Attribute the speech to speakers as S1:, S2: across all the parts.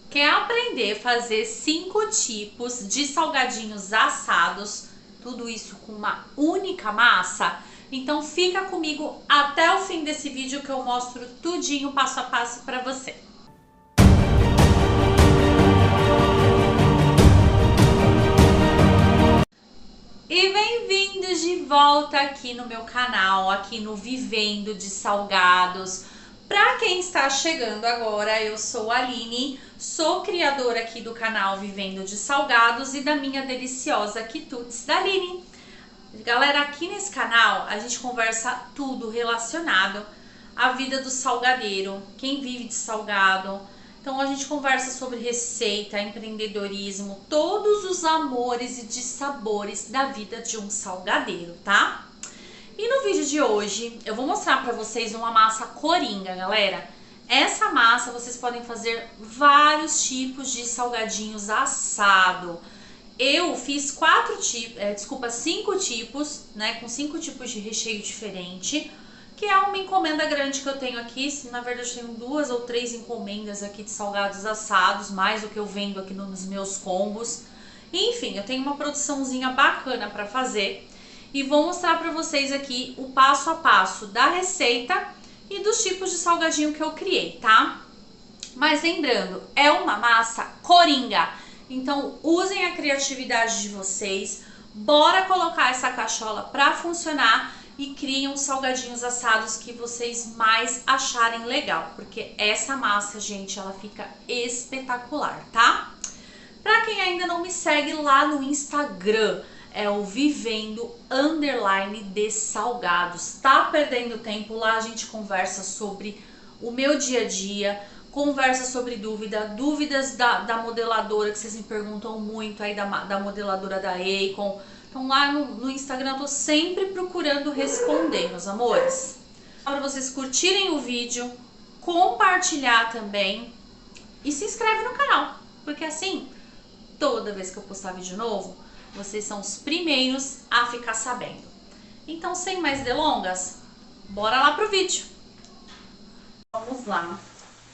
S1: Quer aprender a fazer 5 tipos de salgadinhos assados? Tudo isso com uma única massa? Então fica comigo até o fim desse vídeo que eu mostro tudinho passo a passo para você. E bem-vindos de volta aqui no meu canal, aqui no Vivendo de Salgados. Para quem está chegando agora, eu sou a Aline, sou criadora aqui do canal Vivendo de Salgados e da minha deliciosa quitutes da Aline. Galera, aqui nesse canal a gente conversa tudo relacionado à vida do salgadeiro, quem vive de salgado. Então a gente conversa sobre receita, empreendedorismo, todos os amores e dissabores da vida de um salgadeiro, tá? E no vídeo de hoje eu vou mostrar pra vocês uma massa coringa, galera. Essa massa vocês podem fazer vários tipos de salgadinhos assado. Eu fiz 5 tipos, né, com 5 tipos de recheio diferente, que é uma encomenda grande que eu tenho aqui. Na verdade eu tenho 2 ou 3 encomendas aqui de salgados assados, mais do que eu vendo aqui nos meus combos. Enfim, eu tenho uma produçãozinha bacana para fazer e vou mostrar para vocês aqui o passo a passo da receita e dos tipos de salgadinho que eu criei, tá? Mas lembrando, é uma massa coringa. Então usem a criatividade de vocês, bora colocar essa cachola para funcionar e criem os salgadinhos assados que vocês mais acharem legal, porque essa massa, gente, ela fica espetacular, tá? Para quem ainda não me segue lá no Instagram, é o Vivendo_de Salgados. Tá perdendo tempo? Lá a gente conversa sobre o meu dia a dia, conversa sobre dúvidas da modeladora, que vocês me perguntam muito aí, da modeladora da Acon. Então lá no Instagram eu tô sempre procurando responder, meus amores. Para vocês curtirem o vídeo, compartilhar também e se inscreve no canal, porque assim, toda vez que eu postar vídeo novo, vocês são os primeiros a ficar sabendo. Então, sem mais delongas, bora lá pro vídeo. Vamos lá.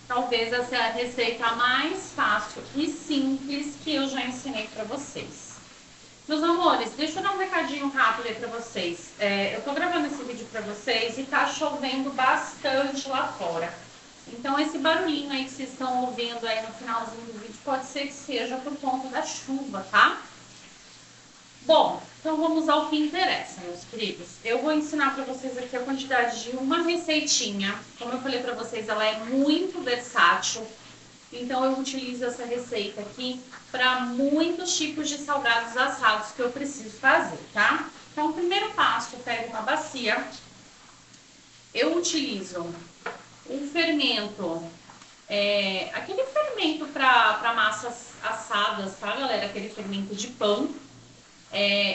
S1: Talvez essa é a receita mais fácil e simples que eu já ensinei pra vocês. Meus amores, deixa eu dar um recadinho rápido aí pra vocês. Eu tô gravando esse vídeo pra vocês e tá chovendo bastante lá fora. Então esse barulhinho aí que vocês estão ouvindo aí no finalzinho do vídeo pode ser que seja por conta da chuva, tá? Bom, então vamos ao que interessa, meus queridos. Eu vou ensinar para vocês aqui a quantidade de uma receitinha. Como eu falei para vocês, ela é muito versátil. Então eu utilizo essa receita aqui para muitos tipos de salgados assados que eu preciso fazer, tá? Então o primeiro passo, eu pego uma bacia. Eu utilizo um fermento, aquele fermento para massas assadas, tá, galera? Aquele fermento de pão.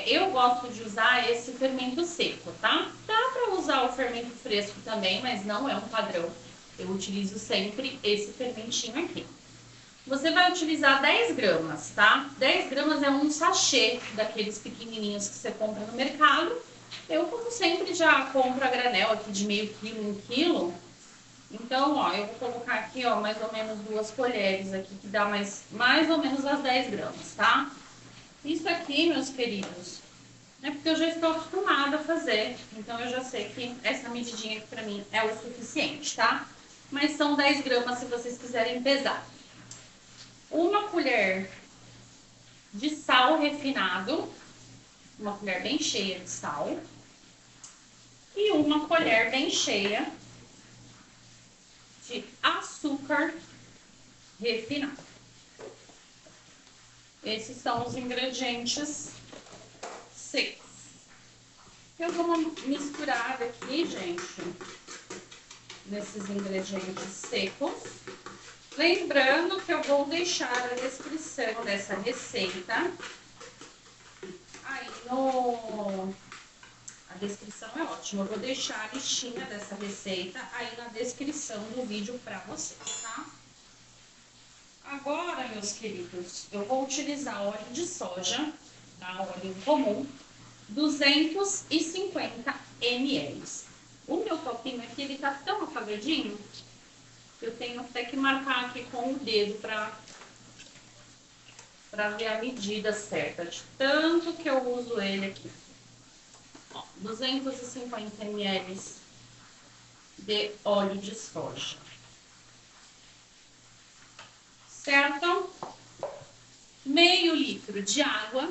S1: Eu gosto de usar esse fermento seco, tá? Dá para usar o fermento fresco também, mas não é um padrão. Eu utilizo sempre esse fermentinho aqui. Você vai utilizar 10 gramas, tá? 10 gramas é um sachê daqueles pequenininhos que você compra no mercado. Eu, como sempre, já compro a granel aqui de meio quilo, 1 quilo. Então, ó, eu vou colocar aqui, ó, mais ou menos 2 colheres aqui, que dá mais ou menos as 10 gramas, tá? Isso aqui, meus queridos, é porque eu já estou acostumada a fazer, então eu já sei que essa medidinha aqui pra mim é o suficiente, tá? Mas são 10 gramas se vocês quiserem pesar. 1 colher de sal refinado, uma colher bem cheia de sal, e 1 colher bem cheia de açúcar refinado. Esses são os ingredientes secos. Eu vou misturar aqui, gente, nesses ingredientes secos. Lembrando que eu vou deixar a descrição dessa receita aí A descrição é ótima. Eu vou deixar a listinha dessa receita aí na descrição do vídeo pra vocês, tá? Agora, meus queridos, eu vou utilizar óleo de soja, tá? Óleo comum, 250 ml. O meu copinho aqui, ele tá tão apagadinho, eu tenho até que marcar aqui com o dedo pra para ver a medida certa de tanto que eu uso ele aqui. Ó, 250 ml de óleo de soja. Certo? Meio litro de água.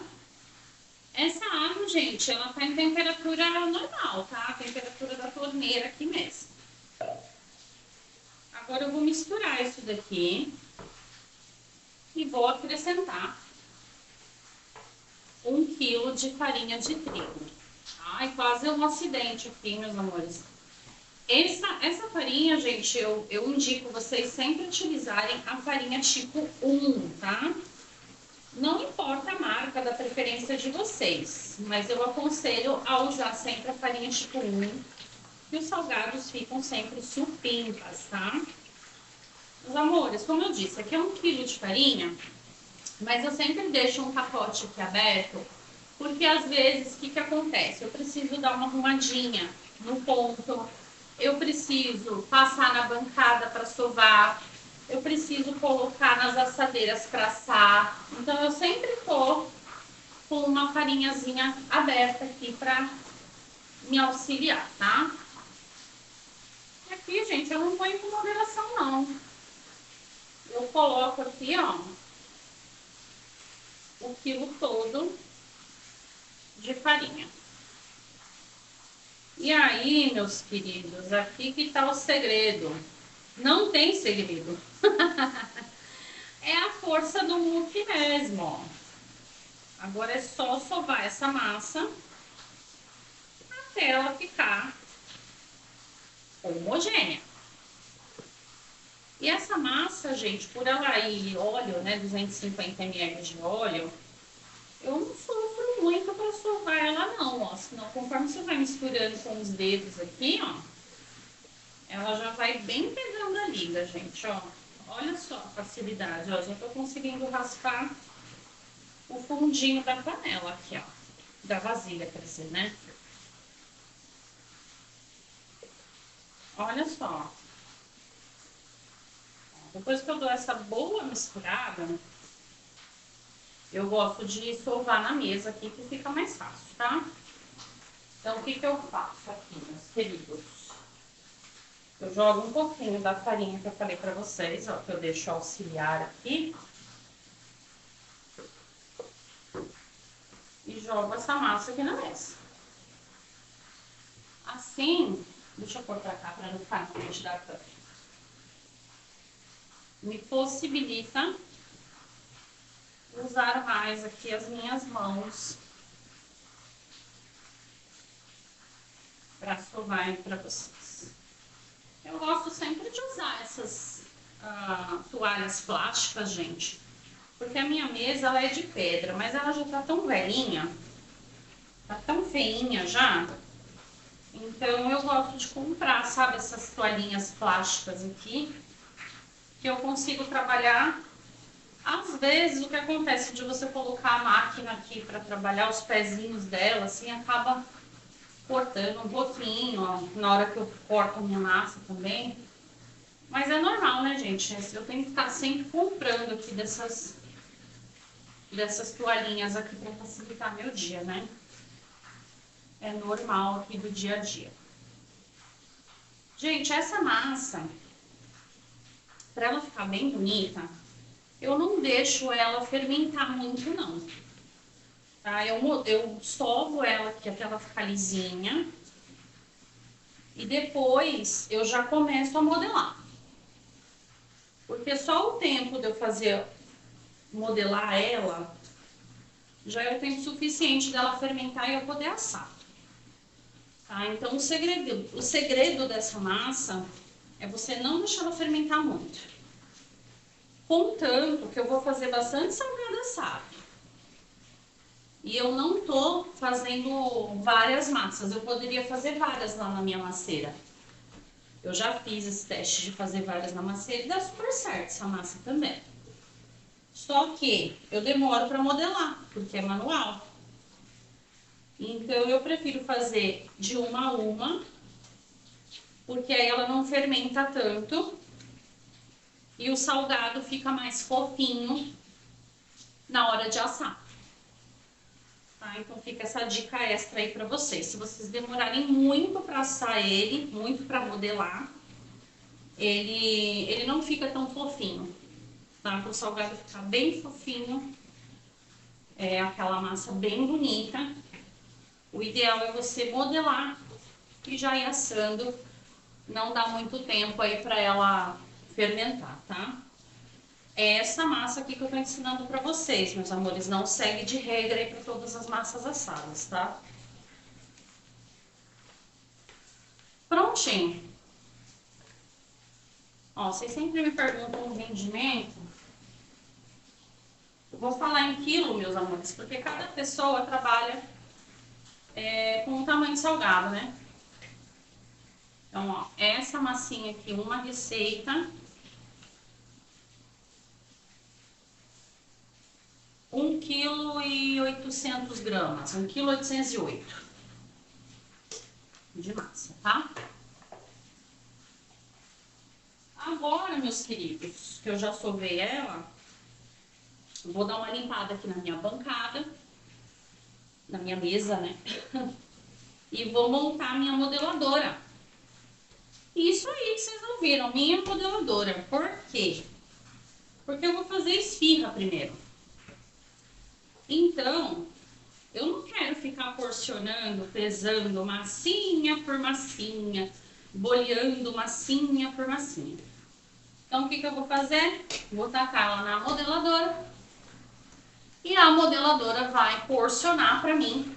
S1: Essa água, gente, ela tá em temperatura normal, tá? A temperatura da torneira aqui mesmo. Agora eu vou misturar isso daqui e vou acrescentar 1 quilo de farinha de trigo. Ai, quase um acidente aqui, meus amores. Essa farinha, gente, eu indico vocês sempre utilizarem a farinha tipo 1, tá? Não importa a marca da preferência de vocês, mas eu aconselho a usar sempre a farinha tipo 1, que os salgados ficam sempre supimpas, tá? Meus amores, como eu disse, aqui é 1 quilo de farinha, mas eu sempre deixo um pacote aqui aberto, porque às vezes, o que que acontece? Eu preciso dar uma arrumadinha no ponto, eu preciso passar na bancada para sovar, eu preciso colocar nas assadeiras para assar. Então, eu sempre tô com uma farinhazinha aberta aqui para me auxiliar, tá? E aqui, gente, eu não ponho com moderação, não. Eu coloco aqui, ó, o quilo todo de farinha. E aí, meus queridos, aqui que tá o segredo. Não tem segredo. É a força do muque mesmo, ó. Agora é só sovar essa massa até ela ficar homogênea. E essa massa, gente, por ela ir óleo, né, 250 ml de óleo, eu não sofro muito para sovar ela não, ó. Senão, conforme você vai misturando com os dedos aqui, ó, ela já vai bem pegando a liga, gente, ó. Olha só a facilidade, ó. Já tô conseguindo raspar o fundinho da panela aqui, ó. Da vasilha, quer dizer, né? Olha só. Depois que eu dou essa boa misturada, eu gosto de sovar na mesa aqui, que fica mais fácil, tá? Então, o que que eu faço aqui, meus queridos? Eu jogo um pouquinho da farinha que eu falei pra vocês, ó, que eu deixo auxiliar aqui. E jogo essa massa aqui na mesa. Assim, deixa eu pôr pra cá pra não ficar na frente da câmera. Me possibilita usar mais aqui as minhas mãos para sovar para vocês. Eu gosto sempre de usar essas toalhas plásticas, gente, porque a minha mesa ela é de pedra, mas ela já tá tão velhinha, tá tão feinha já, então eu gosto de comprar, sabe, essas toalhinhas plásticas aqui, que eu consigo trabalhar. Às vezes, o que acontece de você colocar a máquina aqui para trabalhar os pezinhos dela, assim, acaba cortando um pouquinho, ó, na hora que eu corto a minha massa também. Mas é normal, né, gente? Eu tenho que estar sempre comprando aqui dessas toalhinhas aqui para facilitar meu dia, né? É normal aqui do dia a dia. Gente, essa massa, para ela ficar bem bonita, eu não deixo ela fermentar muito, não. Tá? Eu sovo ela aqui até ela ficar lisinha. E depois eu já começo a modelar. Porque só o tempo de eu fazer modelar ela, já é o tempo suficiente dela fermentar e eu poder assar. Tá? Então o segredo dessa massa é você não deixar ela fermentar muito. Contanto que eu vou fazer bastante salgado assado. E eu não tô fazendo várias massas, eu poderia fazer várias lá na minha maceira. Eu já fiz esse teste de fazer várias na maceira e dá super certo essa massa também. Só que eu demoro para modelar, porque é manual. Então eu prefiro fazer de uma a uma, porque aí ela não fermenta tanto e o salgado fica mais fofinho na hora de assar. Tá? Então fica essa dica extra aí pra vocês. Se vocês demorarem muito pra assar ele, muito pra modelar, ele não fica tão fofinho, tá? Para o salgado ficar bem fofinho, aquela massa bem bonita, o ideal é você modelar e já ir assando, não dá muito tempo aí pra ela fermentar, tá? É essa massa aqui que eu tô ensinando pra vocês, meus amores, não segue de regra aí pra todas as massas assadas, tá? Prontinho. Ó, vocês sempre me perguntam o rendimento. Eu vou falar em quilo, meus amores, porque cada pessoa trabalha com um tamanho salgado, né? Então, ó, essa massinha aqui, uma receita. 1,8 kg, 1,808 kg de massa, tá? Agora, meus queridos, que eu já sovei ela, vou dar uma limpada aqui na minha bancada, na minha mesa, né? E vou montar a minha modeladora. Isso aí que vocês não viram, minha modeladora. Por quê? Porque eu vou fazer esfirra primeiro. Então, eu não quero ficar porcionando, pesando massinha por massinha, boleando massinha por massinha. Então, o que eu vou fazer? Vou tacar ela na modeladora e a modeladora vai porcionar para mim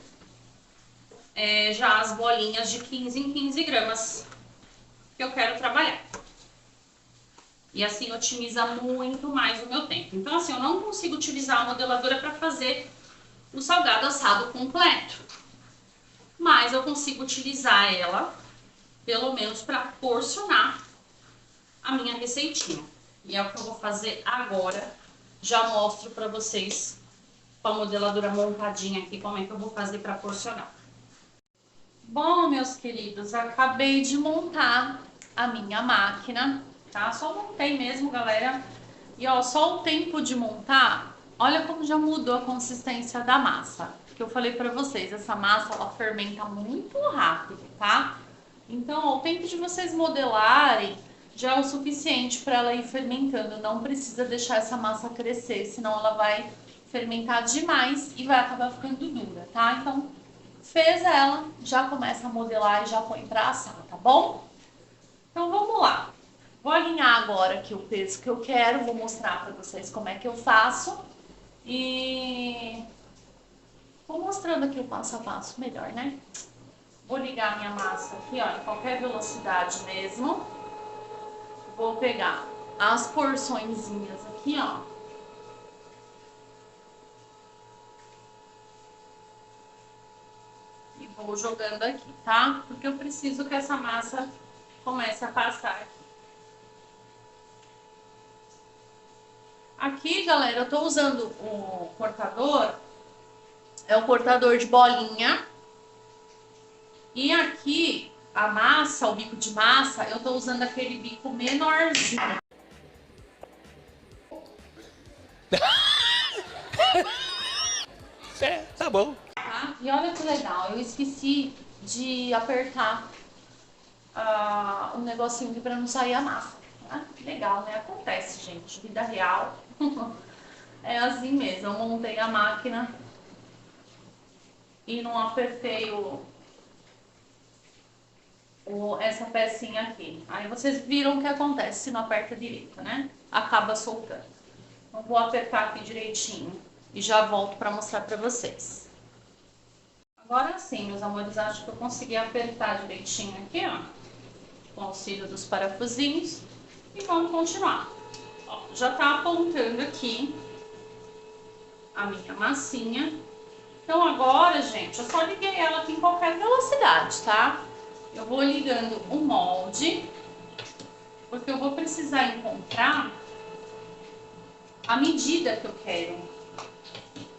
S1: já as bolinhas de 15 em 15 gramas que eu quero trabalhar. E assim otimiza muito mais o meu tempo. Então, assim, eu não consigo utilizar a modeladora para fazer o salgado assado completo, mas eu consigo utilizar ela, pelo menos, para porcionar a minha receitinha. E é o que eu vou fazer agora. Já mostro para vocês com a modeladora montadinha aqui como é que eu vou fazer para porcionar. Bom, meus queridos, acabei de montar a minha máquina, tá? Só montei mesmo, galera. E ó, só o tempo de montar, olha como já mudou a consistência da massa. Que eu falei pra vocês, essa massa ela fermenta muito rápido, tá? Então, ó, o tempo de vocês modelarem já é o suficiente para ela ir fermentando. Não precisa deixar essa massa crescer, senão ela vai fermentar demais e vai acabar ficando dura, tá? Então, fez ela, já começa a modelar e já põe pra assar, tá bom? Então vamos lá. Vou alinhar agora aqui o peso que eu quero, vou mostrar pra vocês como é que eu faço. E vou mostrando aqui o passo a passo melhor, né? Vou ligar a minha massa aqui, ó, em qualquer velocidade mesmo. Vou pegar as porçõezinhas aqui, ó. E vou jogando aqui, tá? Porque eu preciso que essa massa comece a passar aqui. Aqui, galera, eu tô usando o cortador, é o cortador de bolinha. E aqui, a massa, o bico de massa, eu tô usando aquele bico menorzinho.
S2: Tá bom.
S1: Tá? E olha que legal, eu esqueci de apertar o negocinho aqui pra não sair a massa. Tá? Legal, né? Acontece, gente, vida real. É assim mesmo, eu montei a máquina e não apertei essa pecinha aqui. Aí vocês viram o que acontece se não aperta direito, né? Acaba soltando. Então vou apertar aqui direitinho e já volto para mostrar para vocês. Agora sim, meus amores, acho que eu consegui apertar direitinho aqui, ó, com o auxílio dos parafusinhos. E vamos continuar. Ó, já tá apontando aqui a minha massinha. Então agora, gente, eu só liguei ela aqui em qualquer velocidade, tá? Eu vou ligando o molde, porque eu vou precisar encontrar a medida que eu quero.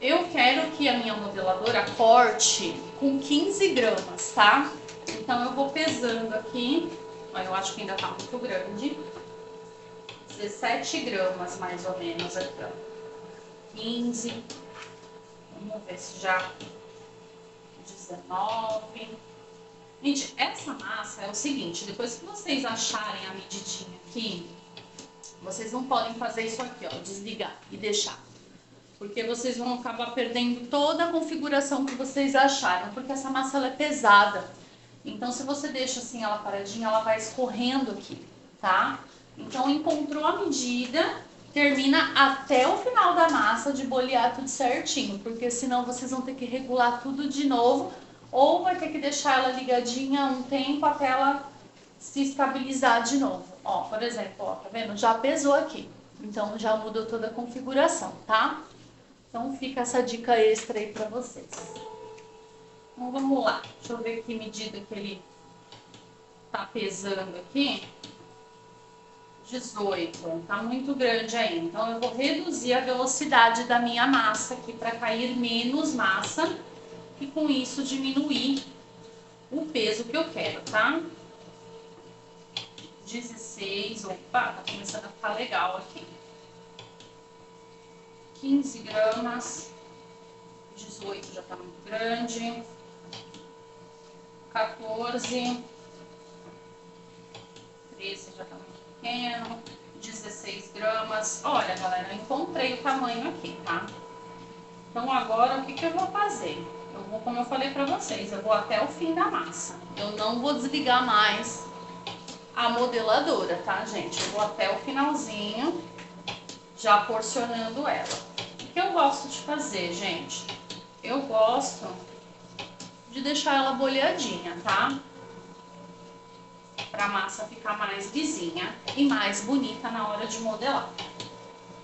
S1: Eu quero que a minha modeladora corte com 15 gramas, tá? Então eu vou pesando aqui, ó, eu acho que ainda tá muito grande. 17 gramas mais ou menos aqui, ó. 15. Vamos ver se já 19. Gente, essa massa é o seguinte, depois que vocês acharem a medidinha aqui, vocês não podem fazer isso aqui, ó, desligar e deixar. Porque vocês vão acabar perdendo toda a configuração que vocês acharam, porque essa massa ela é pesada. Então, se você deixa assim ela paradinha, ela vai escorrendo aqui, tá? Então, encontrou a medida, termina até o final da massa de bolear tudo certinho, porque senão vocês vão ter que regular tudo de novo, ou vai ter que deixar ela ligadinha um tempo até ela se estabilizar de novo. Ó, por exemplo, ó, tá vendo? Já pesou aqui, então já mudou toda a configuração, tá? Então fica essa dica extra aí pra vocês. Então vamos lá, deixa eu ver que medida que ele tá pesando aqui. 18, tá muito grande ainda, então eu vou reduzir a velocidade da minha massa aqui para cair menos massa e com isso diminuir o peso que eu quero, tá? 16, opa, tá começando a ficar legal aqui. 15 gramas, 18 já tá muito grande, 14, 13 já tá muito pequeno, 16 gramas. Olha, galera, eu encontrei o tamanho aqui, tá? Então agora o que que eu vou fazer? Eu vou, como eu falei pra vocês, eu vou até o fim da massa. Eu não vou desligar mais a modeladora, tá, gente? Eu vou até o finalzinho, já porcionando ela. O que eu gosto de fazer, gente? Eu gosto de deixar ela boleadinha, tá? Pra massa ficar mais lisinha e mais bonita na hora de modelar.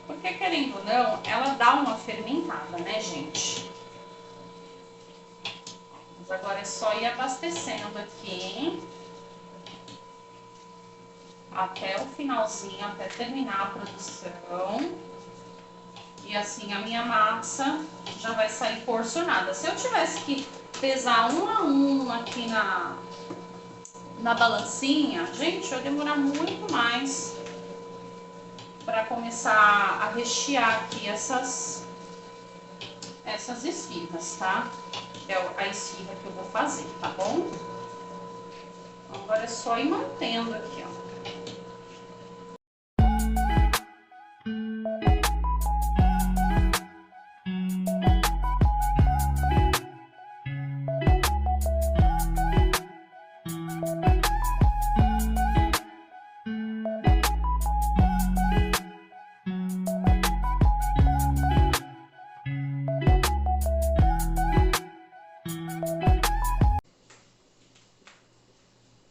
S1: Porque, querendo ou não, ela dá uma fermentada, né, gente? Mas agora é só ir abastecendo aqui até o finalzinho, até terminar a produção. E assim a minha massa já vai sair porcionada. Se eu tivesse que pesar um a um aqui na balancinha, gente, eu ia demorar muito mais para começar a rechear aqui essas esfirras, tá? É a esfirra que eu vou fazer, tá bom? Agora é só ir mantendo aqui, ó.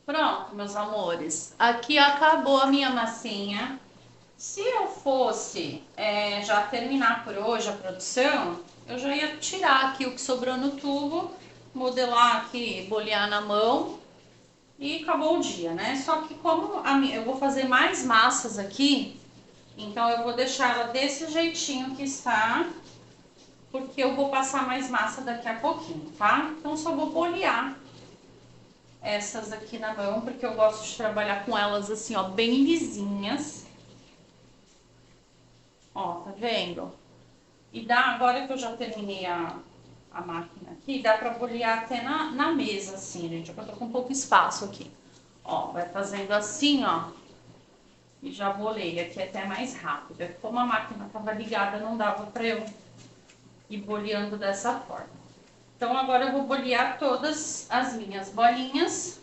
S1: Pronto, meus amores, aqui acabou a minha massinha. Se eu fosse já terminar por hoje a produção, eu já ia tirar aqui o que sobrou no tubo, modelar aqui, bolear na mão e acabou o dia, né? Só que como eu vou fazer mais massas aqui, então eu vou deixar ela desse jeitinho que está, porque eu vou passar mais massa daqui a pouquinho, tá? Então só vou bolear essas aqui na mão, porque eu gosto de trabalhar com elas assim, ó, bem lisinhas. Ó, tá vendo? E dá, agora que eu já terminei a máquina aqui, dá pra bolear até na mesa, assim, gente. Eu tô com pouco espaço aqui. Ó, vai fazendo assim, ó. E já boleia, aqui é até mais rápido. Como a máquina tava ligada, não dava pra eu ir boleando dessa forma. Então, agora eu vou bolear todas as minhas bolinhas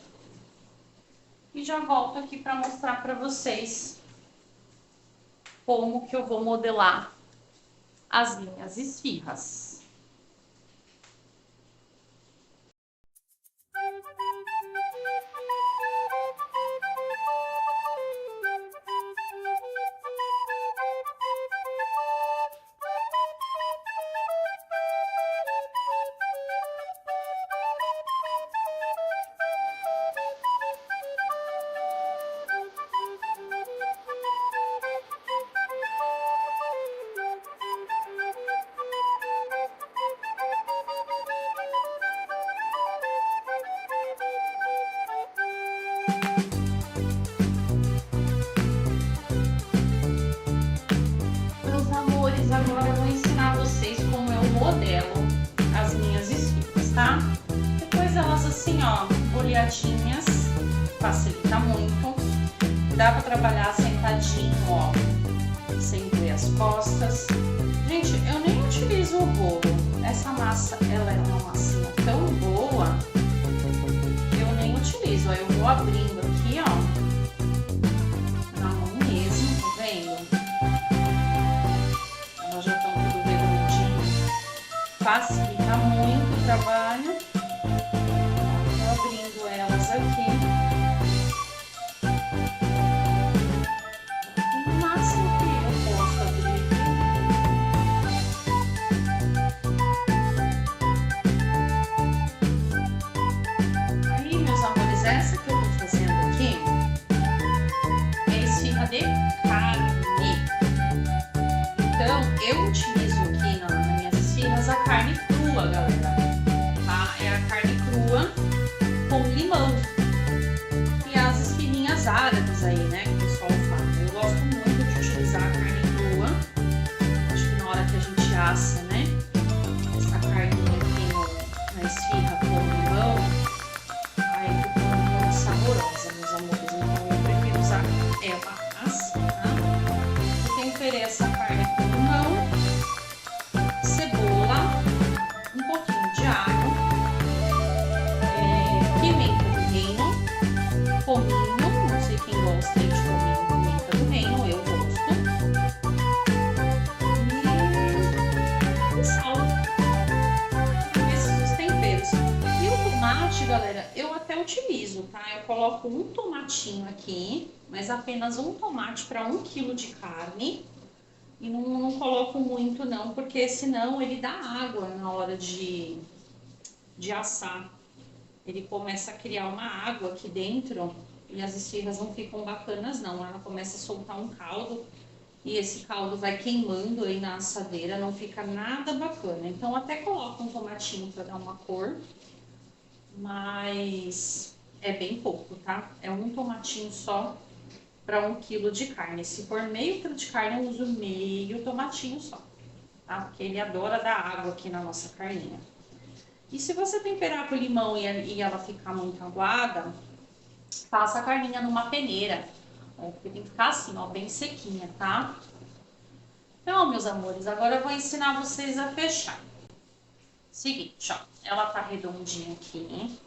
S1: e já volto aqui para mostrar para vocês como que eu vou modelar as minhas esfirras. Agora eu vou ensinar viradinhas, facilita muito. Dá pra trabalhar sentadinho, ó, sem doer as costas. Gente, eu nem utilizo o rolo. Essa massa, ela é uma massinha tão boa que eu nem utilizo. Aí eu vou abrindo aqui, ó, na mão mesmo, tá vendo? Elas já estão tudo redondinho. Facilita muito o trabalho. Vou abrindo elas aqui. O máximo que eu posso abrir aqui. Aí, meus amores, essa que eu tô fazendo aqui é esfirra de carne. Então, eu utilizo aqui nas minhas esfirras a carne crua, galera. Tá? É a carne crua com limão. E as esfirrinhas árabes aí, né, que o pessoal fala. Eu gosto muito de utilizar a carne crua. Acho que na hora que a gente assa, né, essa carninha aqui na esfirra com limão, aí fica muito saborosa, meus amores. Então eu prefiro usar ela assim, tá? Eu temperei essa carne com limão, cebola, um pouquinho de alho, pimenta do reino, cominho, não sei quem gosta de cominho, pimenta do reino, eu gosto, e sal, esses os temperos. E o tomate, galera, eu até utilizo, tá? Eu coloco um tomatinho aqui, mas apenas um tomate para 1 quilo de carne. E não coloco muito não, porque senão ele dá água na hora de assar. Ele começa a criar uma água aqui dentro e as esfirras não ficam bacanas não. Ela começa a soltar um caldo e esse caldo vai queimando aí na assadeira, não fica nada bacana. Então até coloco um tomatinho para dar uma cor, mas é bem pouco, tá? É um tomatinho só para 1 quilo de carne. Se for meio quilo de carne, eu uso meio tomatinho só, tá? Porque ele adora dar água aqui na nossa carninha. E se você temperar com limão e ela ficar muito aguada, passa a carninha numa peneira, ó, porque tem que ficar assim, ó, bem sequinha, tá? Então, meus amores, agora eu vou ensinar vocês a fechar. Seguinte, ó, ela tá redondinha aqui,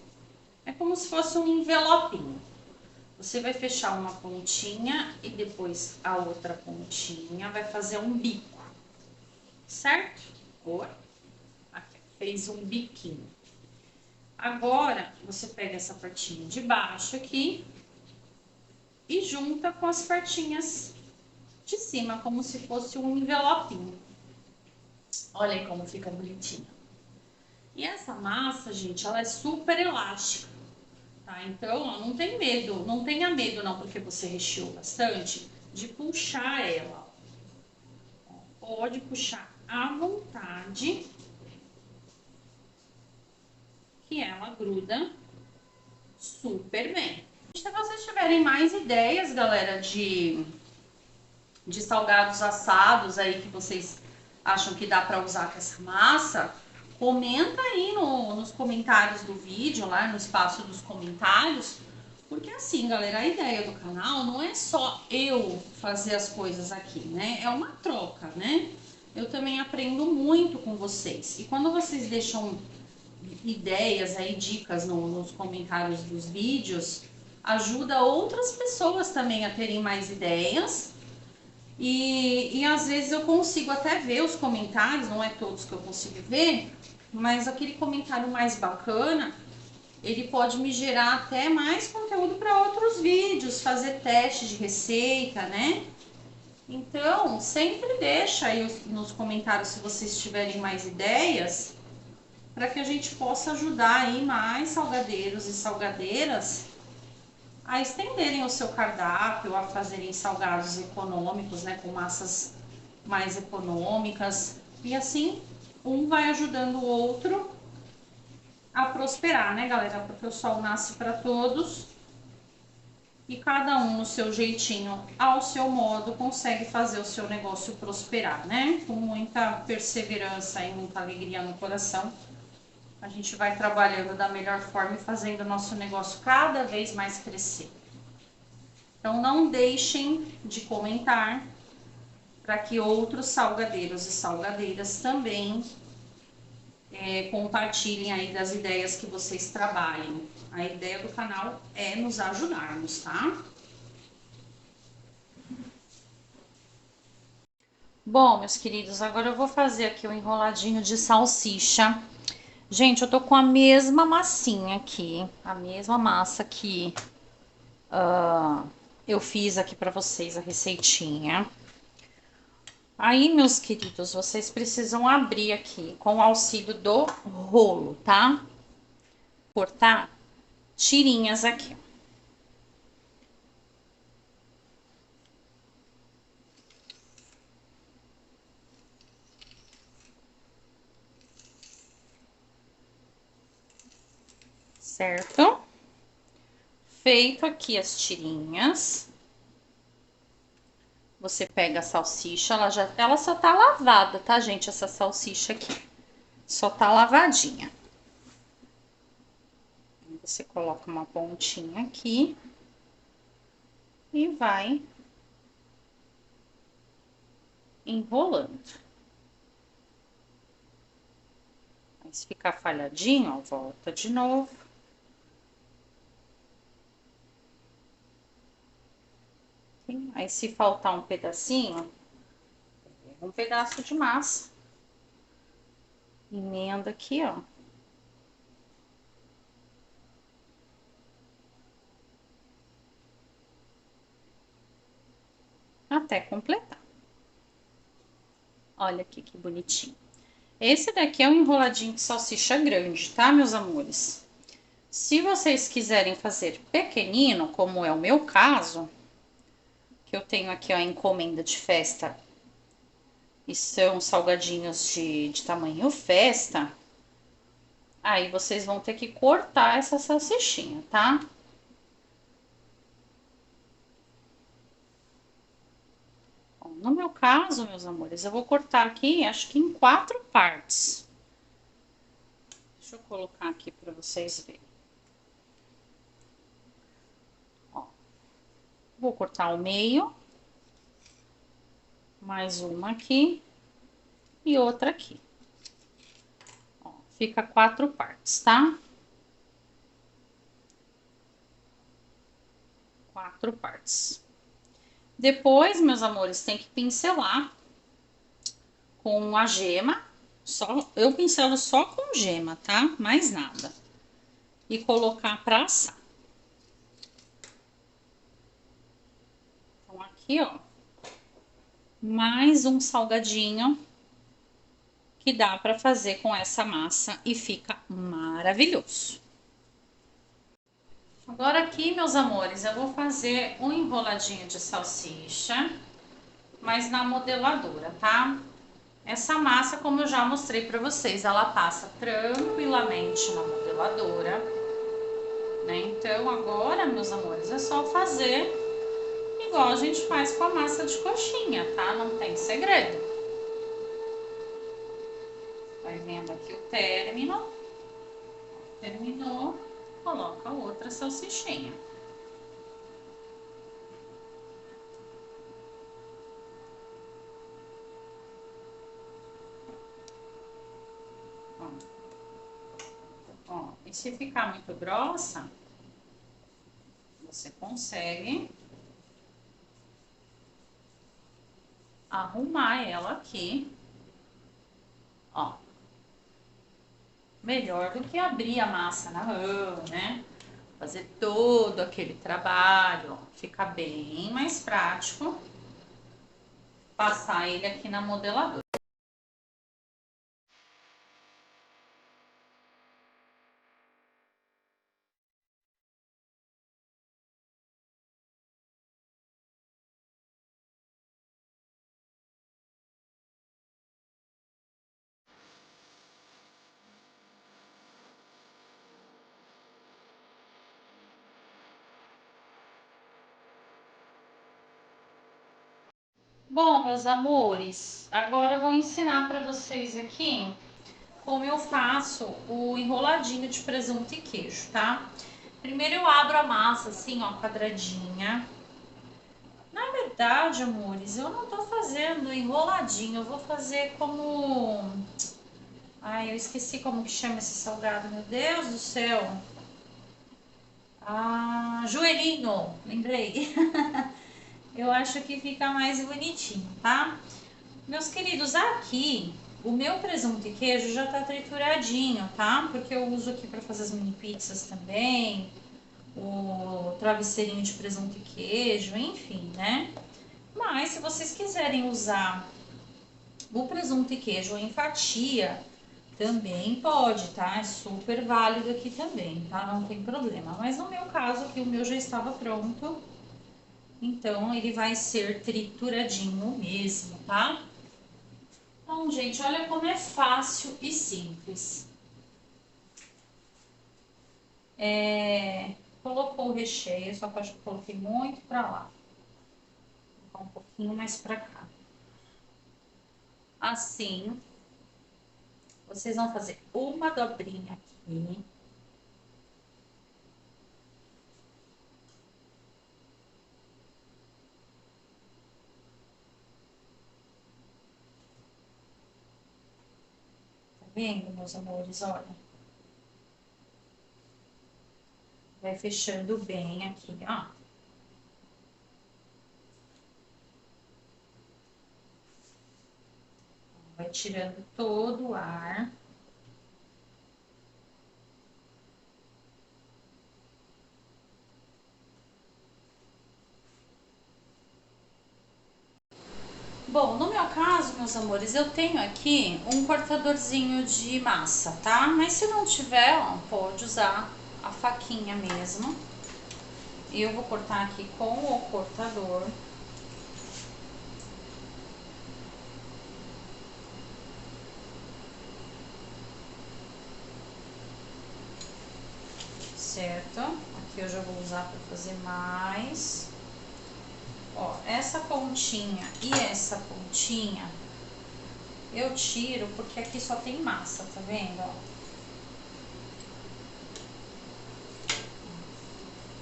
S1: é como se fosse um envelopinho. Você vai fechar uma pontinha e depois a outra pontinha, vai fazer um bico, certo? Agora, aqui, fez um biquinho. Agora, você pega essa partinha de baixo aqui e junta com as partinhas de cima, como se fosse um envelopinho. Olha aí como fica bonitinha. E essa massa, gente, ela é super elástica. Tá? Então, ó, não tem medo, não tenha medo não, porque você recheou bastante, de puxar ela. Ó, pode puxar à vontade, que ela gruda super bem. Se vocês tiverem mais ideias, galera, de salgados assados aí que vocês acham que dá para usar com essa massa, comenta aí nos comentários do vídeo, lá no espaço dos comentários, porque assim, galera, a ideia do canal não é só eu fazer as coisas aqui, né? É uma troca, né? Eu também aprendo muito com vocês. E quando vocês deixam ideias aí, dicas nos comentários dos vídeos, ajuda outras pessoas também a terem mais ideias. E às vezes eu consigo até ver os comentários, não é todos que eu consigo ver, mas aquele comentário mais bacana, ele pode me gerar até mais conteúdo para outros vídeos, fazer teste de receita, né? Então, sempre deixa aí nos comentários se vocês tiverem mais ideias, para que a gente possa ajudar aí mais salgadeiros e salgadeiras a estenderem o seu cardápio, a fazerem salgados econômicos, né, com massas mais econômicas. E assim, um vai ajudando o outro a prosperar, né, galera? Porque o sol nasce para todos e cada um no seu jeitinho, ao seu modo, consegue fazer o seu negócio prosperar, né? Com muita perseverança e muita alegria no coração. A gente vai trabalhando da melhor forma e fazendo o nosso negócio cada vez mais crescer. Então não deixem de comentar para que outros salgadeiros e salgadeiras também compartilhem aí das ideias que vocês trabalhem. A ideia do canal é nos ajudarmos, tá? Bom, meus queridos, agora eu vou fazer aqui o enroladinho de salsicha. Gente, eu tô com a mesma massinha aqui, a mesma massa que eu fiz aqui pra vocês a receitinha. Aí, meus queridos, vocês precisam abrir aqui com o auxílio do rolo, tá? Cortar tirinhas aqui. Certo? Feito aqui as tirinhas, você pega a salsicha, ela só tá lavada, tá, gente? Essa salsicha aqui, só tá lavadinha. Você coloca uma pontinha aqui e vai enrolando. Aí, se ficar falhadinho, ó, volta de novo. Aí, se faltar um pedacinho, um pedaço de massa, emenda aqui, ó. Até completar. Olha aqui que bonitinho. Esse daqui é um enroladinho de salsicha grande, tá, meus amores? Se vocês quiserem fazer pequenino, como é o meu caso, que eu tenho aqui a encomenda de festa e são salgadinhos de tamanho festa, aí vocês vão ter que cortar essa salsichinha, tá? Bom, no meu caso, meus amores, eu vou cortar aqui, acho que em 4 partes. Deixa eu colocar aqui para vocês verem. Ó, vou cortar o meio, mais uma aqui e outra aqui. Ó, fica 4 partes, tá? 4 partes. Depois, meus amores, tem que pincelar com a gema. Eu pincelo só com gema, tá? Mais nada. E colocar pra assar. Então, aqui, ó. Mais um salgadinho que dá pra fazer com essa massa e fica maravilhoso. Agora aqui, meus amores, eu vou fazer um enroladinho de salsicha, mas na modeladora, tá? Essa massa, como eu já mostrei pra vocês, ela passa tranquilamente na modeladora, né? Então, agora, meus amores, é só fazer igual a gente faz com a massa de coxinha, tá? Não tem segredo. Vai vendo aqui o término. Terminou, coloca outra salsichinha. Ó, e se ficar muito grossa, você consegue arrumar ela aqui, ó. Melhor do que abrir a massa na mão, né? Fazer todo aquele trabalho, ó. Fica bem mais prático passar ele aqui na modeladora. Bom, meus amores, agora eu vou ensinar para vocês aqui como eu faço o enroladinho de presunto e queijo, tá? Primeiro eu abro a massa assim, ó, quadradinha. Na verdade, amores, eu não tô fazendo enroladinho, eu vou fazer como... Ai, eu esqueci como que chama esse salgado, meu Deus do céu. Ah, joelhinho, lembrei. Eu acho que fica mais bonitinho, tá? Meus queridos, aqui o meu presunto e queijo já tá trituradinho, tá? Porque eu uso aqui para fazer as mini pizzas também, o travesseirinho de presunto e queijo, enfim, né? Mas se vocês quiserem usar o presunto e queijo em fatia, também pode, tá? É super válido aqui também, tá? Não tem problema. Mas no meu caso aqui, o meu já estava pronto. Então, ele vai ser trituradinho mesmo, tá? Então, gente, olha como é fácil e simples. Colocou o recheio, só que eu acho que coloquei muito pra lá. Vou colocar um pouquinho mais pra cá. Assim, vocês vão fazer uma dobrinha aqui. Tá vendo, meus amores? Olha. Vai fechando bem aqui, ó. Vai tirando todo o ar. Bom, no meu caso, meus amores, eu tenho aqui um cortadorzinho de massa, tá? Mas se não tiver, ó, pode usar a faquinha mesmo. Eu vou cortar aqui com o cortador. Certo? Aqui eu já vou usar para fazer mais. Ó, essa pontinha e essa pontinha eu tiro porque aqui só tem massa, tá vendo? Ó.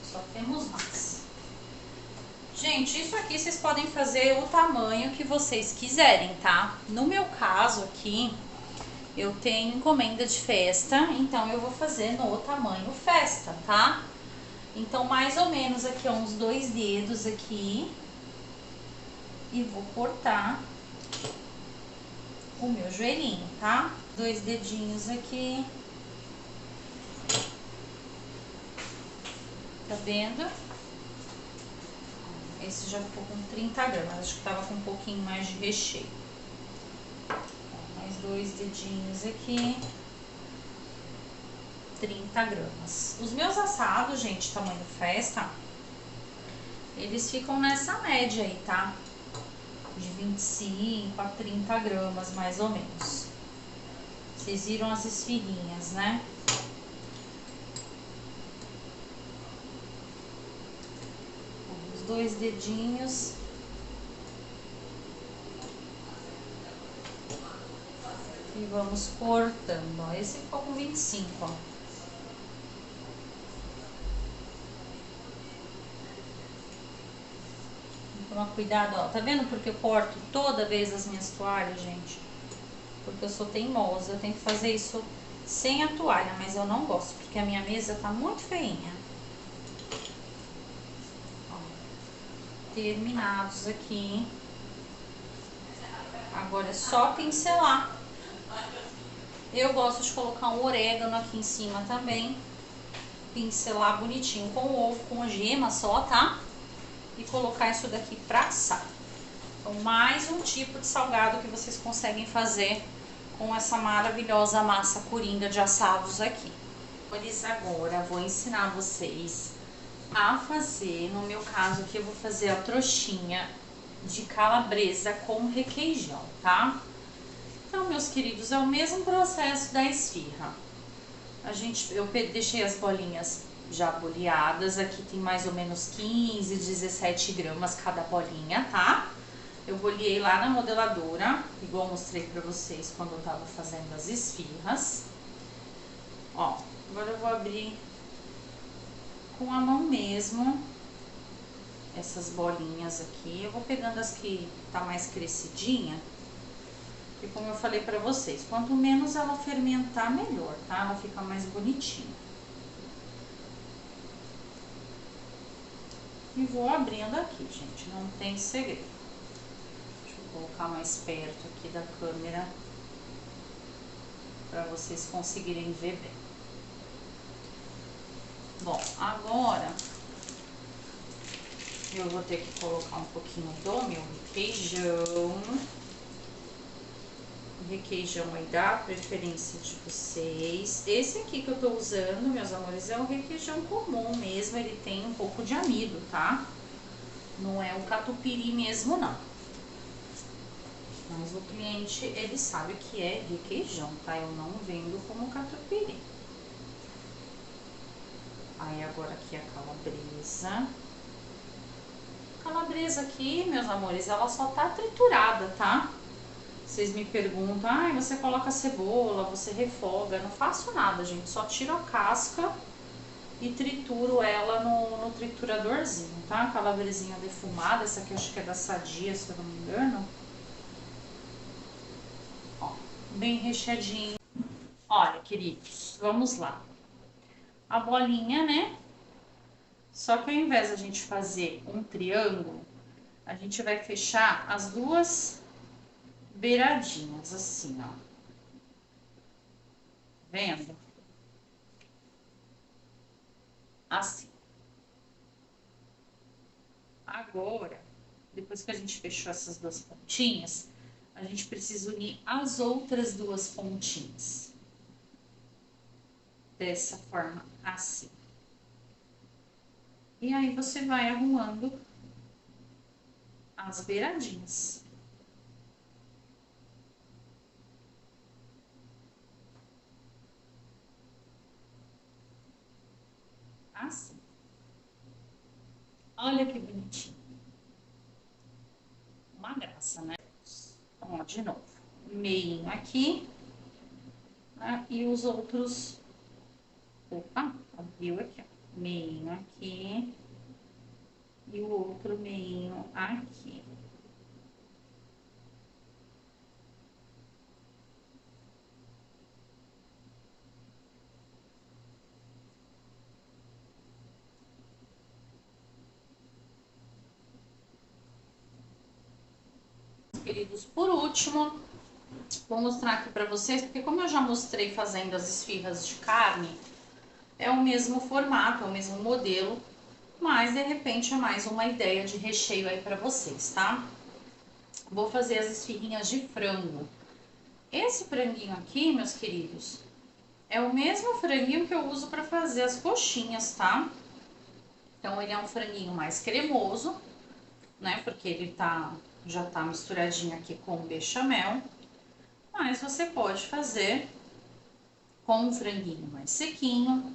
S1: Só temos massa. Gente, isso aqui vocês podem fazer o tamanho que vocês quiserem, tá? No meu caso aqui, eu tenho encomenda de festa, então eu vou fazer no tamanho festa, tá? Então, mais ou menos aqui, ó, uns 2 dedos aqui. E vou cortar o meu joelhinho, tá? 2 dedinhos aqui. Tá vendo? Esse já ficou com 30 gramas, acho que tava com um pouquinho mais de recheio. Mais 2 dedinhos aqui. 30 gramas. Os meus assados, gente, tamanho festa, eles ficam nessa média aí, tá? De 25 a 30 gramas, mais ou menos. Vocês viram as esfirinhas, né? Os 2 dedinhos. E vamos cortando, ó. Esse ficou com 25, ó. Toma cuidado, ó. Tá vendo porque eu corto toda vez as minhas toalhas, gente? Porque eu sou teimosa, eu tenho que fazer isso sem a toalha, mas eu não gosto, porque a minha mesa tá muito feinha. Ó, terminados aqui. Agora é só pincelar. Eu gosto de colocar um orégano aqui em cima também. Pincelar bonitinho com o ovo, com gema só, tá? E colocar isso daqui pra assar. Então, mais um tipo de salgado que vocês conseguem fazer com essa maravilhosa massa coringa de assados aqui. Pois agora vou ensinar vocês a fazer, no meu caso aqui eu vou fazer a trouxinha de calabresa com requeijão, tá? Então, meus queridos, é o mesmo processo da esfirra. Eu deixei as bolinhas já boleadas, aqui tem mais ou menos 15, 17 gramas cada bolinha, tá? Eu bolhei lá na modeladora, igual eu mostrei pra vocês quando eu tava fazendo as esfirras. Ó, agora eu vou abrir com a mão mesmo essas bolinhas aqui. Eu vou pegando as que tá mais crescidinha. E como eu falei pra vocês, quanto menos ela fermentar, melhor, tá? Ela fica mais bonitinha. E vou abrindo aqui, gente, não tem segredo. Deixa eu colocar mais perto aqui da câmera pra vocês conseguirem ver bem. Bom, agora eu vou ter que colocar um pouquinho do meu requeijão. O requeijão aí dá preferência de vocês. Esse aqui que eu tô usando, meus amores, é o requeijão comum mesmo. Ele tem um pouco de amido, tá? Não é o catupiry mesmo, não. Mas o cliente, ele sabe que é requeijão, tá? Eu não vendo como catupiry. Aí agora aqui a calabresa. Calabresa aqui, meus amores, ela só tá triturada, tá? Vocês me perguntam, ai, você coloca cebola, você refoga. Não faço nada, gente. Só tiro a casca e trituro ela no trituradorzinho, tá? Calabresinha defumada. Essa aqui acho que é da Sadia, se eu não me engano. Ó, bem recheadinho. Olha, queridos, vamos lá. A bolinha, né? Só que ao invés de a gente fazer um triângulo, a gente vai fechar as duas beiradinhas, assim, ó. Vendo? Assim. Agora, depois que a gente fechou essas duas pontinhas, a gente precisa unir as outras duas pontinhas. Dessa forma, assim. E aí, você vai arrumando as beiradinhas. Assim. Olha que bonitinho. Uma graça, né? Então, ó, de novo. Meinho aqui. Né? E os outros... Opa, abriu aqui, ó. Meinho aqui. E o outro meinho aqui. Queridos, por último, vou mostrar aqui pra vocês, porque como eu já mostrei fazendo as esfirras de carne, é o mesmo formato, é o mesmo modelo, mas de repente é mais uma ideia de recheio aí pra vocês, tá? Vou fazer as esfirrinhas de frango. Esse franguinho aqui, meus queridos, é o mesmo franguinho que eu uso pra fazer as coxinhas, tá? Então ele é um franguinho mais cremoso, né? Porque ele já tá misturadinho aqui com o bechamel. Mas você pode fazer com um franguinho mais sequinho.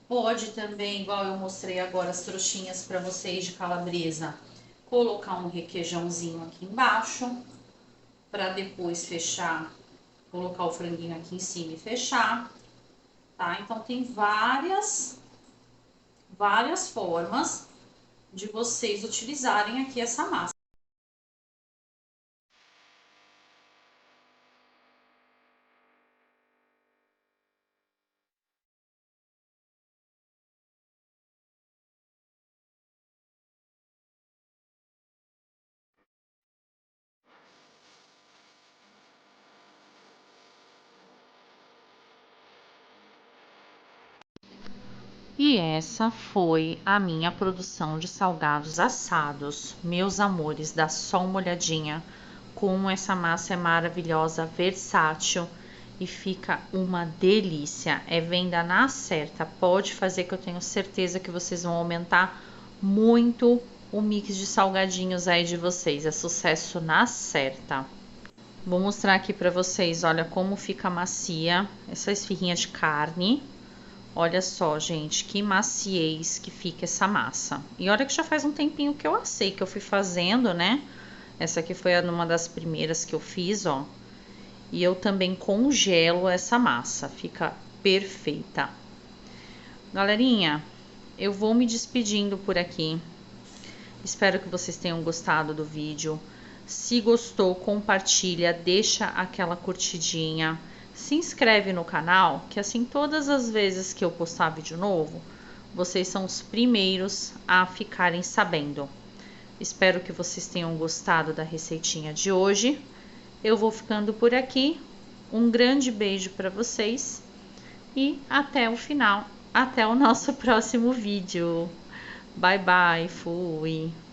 S1: Pode também, igual eu mostrei agora as trouxinhas para vocês de calabresa, colocar um requeijãozinho aqui embaixo, para depois fechar, colocar o franguinho aqui em cima e fechar, tá? Então tem várias formas de vocês utilizarem aqui essa massa. E essa foi a minha produção de salgados assados. Meus amores, dá só uma olhadinha como essa massa é maravilhosa, versátil e fica uma delícia. É venda na certa, pode fazer que eu tenho certeza que vocês vão aumentar muito o mix de salgadinhos aí de vocês. É sucesso na certa. Vou mostrar aqui pra vocês, olha como fica macia essa esfirrinha de carne. Olha só, gente, que maciez que fica essa massa. E olha que já faz um tempinho que eu assei, que eu fui fazendo, né?
S2: Essa aqui foi uma das primeiras que eu fiz, ó. E eu também congelo essa massa, fica perfeita. Galerinha, eu vou me despedindo por aqui. Espero que vocês tenham gostado do vídeo. Se gostou, compartilha, deixa aquela curtidinha. Se inscreve no canal, que assim todas as vezes que eu postar vídeo novo, vocês são os primeiros a ficarem sabendo. Espero que vocês tenham gostado da receitinha de hoje. Eu vou ficando por aqui. Um grande beijo para vocês e até o final, até o nosso próximo vídeo. Bye bye, fui!